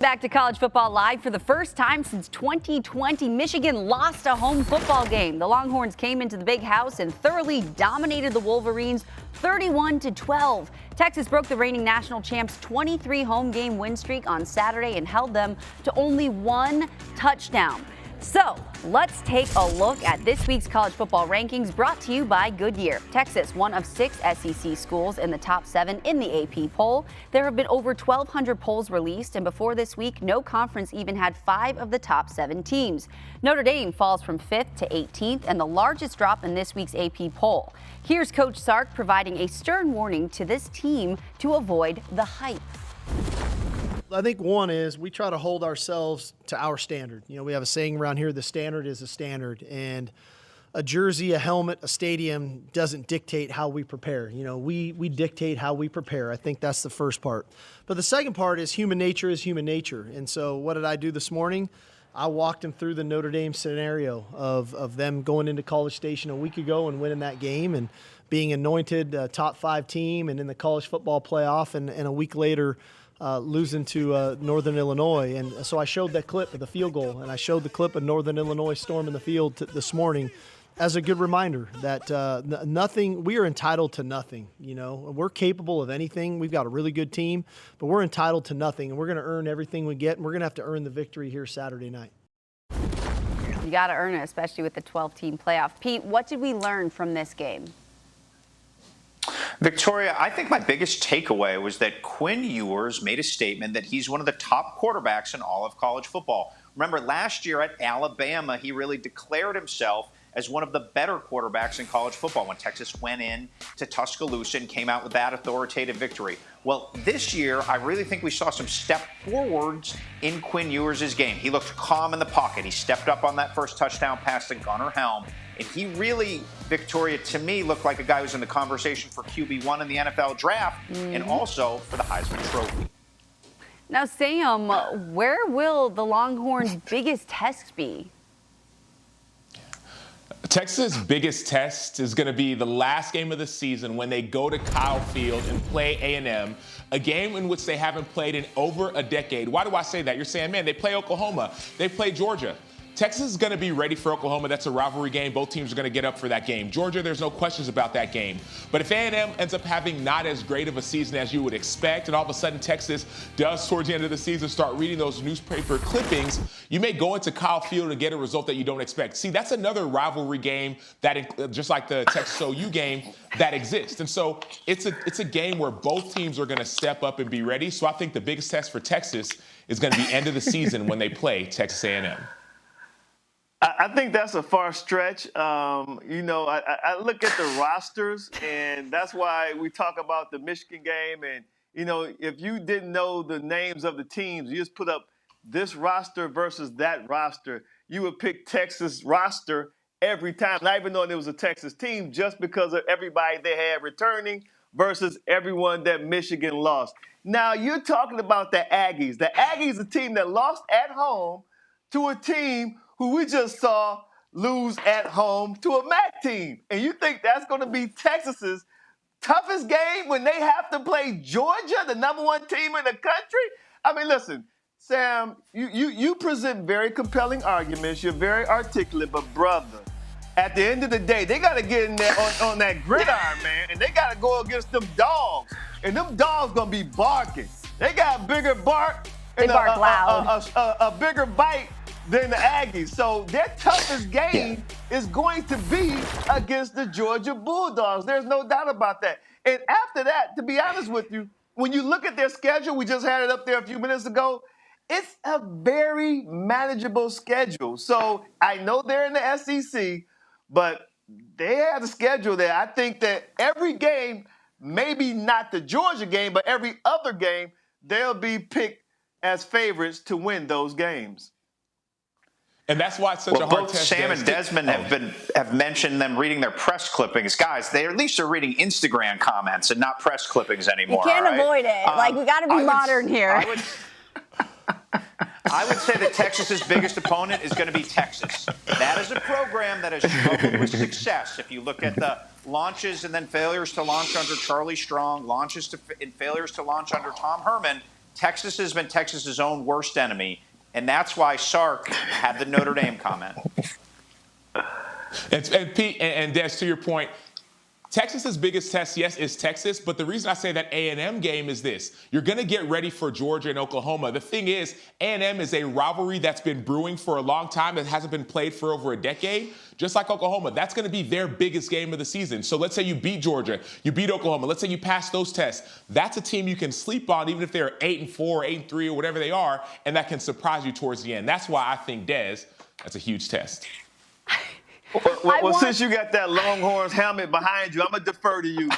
Back to college football live for the first time since 2020. Michigan lost a home football game. The Longhorns came into the Big House and thoroughly dominated the Wolverines 31-12. Texas broke the reigning national champs' 23 home game win streak on Saturday and held them to only one touchdown. So let's take a look at this week's college football rankings brought to you by Goodyear. Texas, one of 6 SEC schools in the top 7 in the AP poll. There have been over 1,200 polls released, and before this week, no conference even had 5 of the top 7 teams. Notre Dame falls from 5th to 18th, and the largest drop in this week's AP poll. Here's Coach Sark providing a stern warning to this team to avoid the hype. I think one is we try to hold ourselves to our standard. You know, we have a saying around here, the standard is a standard. And a jersey, a helmet, a stadium doesn't dictate how we prepare. You know, we dictate how we prepare. I think that's the first part. But the second part is human nature is human nature. And so what did I do this morning? I walked them through the Notre Dame scenario of them going into College Station a week ago and winning that game and being anointed top 5 team and in the college football playoff and a week later losing to Northern Illinois. And so I showed that clip of the field goal, and I showed the clip of Northern Illinois storming the field this morning as a good reminder that we are entitled to nothing. You know, we're capable of anything. We've got a really good team, but we're entitled to nothing, and we're going to earn everything we get, and we're going to have to earn the victory here Saturday night. You got to earn it, especially with the 12-team playoff. Pete, what did we learn from this game? Victoria, I think my biggest takeaway was that Quinn Ewers made a statement that he's one of the top quarterbacks in all of college football. Remember, last year at Alabama, he really declared himself as one of the better quarterbacks in college football when Texas went in to Tuscaloosa and came out with that authoritative victory. Well, this year, I really think we saw some step forwards in Quinn Ewers' game. He looked calm in the pocket. He stepped up on that first touchdown pass to Gunnar Helm. And he really, Victoria, to me, looked like a guy who's in the conversation for QB1 in the NFL draft and also for the Heisman Trophy. Now, Sam, where will the Longhorns' biggest test be? Texas' biggest test is going to be the last game of the season when they go to Kyle Field and play A&M, a game in which they haven't played in over a decade. Why do I say that? You're saying, man, they play Oklahoma, they play Georgia. Texas is going to be ready for Oklahoma. That's a rivalry game. Both teams are going to get up for that game. Georgia, there's no questions about that game. But if A&M ends up having not as great of a season as you would expect, and all of a sudden Texas does, towards the end of the season, start reading those newspaper clippings, you may go into Kyle Field and get a result that you don't expect. See, that's another rivalry game that, just like the Texas OU game, that exists. And so it's a game where both teams are going to step up and be ready. So I think the biggest test for Texas is going to be end of the season when they play Texas A&M. I think that's a far stretch. You know, I look at the rosters, and that's why we talk about the Michigan game. And, you know, if you didn't know the names of the teams, you just put up this roster versus that roster, you would pick Texas roster every time, not even knowing it was a Texas team, just because of everybody they had returning versus everyone that Michigan lost. Now, you're talking about the Aggies. The Aggies, a team that lost at home to a team who we just saw lose at home to a MAC team. And you think that's going to be Texas's toughest game when they have to play Georgia, the #1 team in the country? I mean, listen, Sam, you present very compelling arguments. You're very articulate, but brother, at the end of the day, they got to get in there on that gridiron, man, and they got to go against them dogs. And them dogs going to be barking. They got a bigger bark and they bark loud. A bigger bite than the Aggies. So their toughest game is going to be against the Georgia Bulldogs. There's no doubt about that. And after that, to be honest with you, when you look at their schedule, we just had it up there a few minutes ago, it's a very manageable schedule. So I know they're in the SEC, but they have a schedule there. I think that every game, maybe not the Georgia game, but every other game, they'll be picked as favorites to win those games. And that's why it's such a hard both test. Sam and Desmond have mentioned them reading their press clippings. Guys, they at least are reading Instagram comments and not press clippings anymore. You can't right? avoid it. Like, we got to be modern here. I would say that Texas's biggest opponent is going to be Texas. That is a program that has struggled with success. If you look at the launches and then failures to launch under Charlie Strong, launches and failures to launch under Tom Herman, Texas has been Texas's own worst enemy, and that's why Sark had the Notre Dame comment. And Pete and Des, to your point, Texas's biggest test, yes, is Texas, but the reason I say that A&M game is this. You're going to get ready for Georgia and Oklahoma. The thing is, A&M is a rivalry that's been brewing for a long time. It hasn't been played for over a decade. Just like Oklahoma, that's going to be their biggest game of the season. So let's say you beat Georgia, you beat Oklahoma. Let's say you pass those tests. That's a team you can sleep on, even if they're 8-4, 8-3, or whatever they are, and that can surprise you towards the end. That's why I think, Des, that's a huge test. Well, since you got that Longhorns helmet behind you, I'm going to defer to you.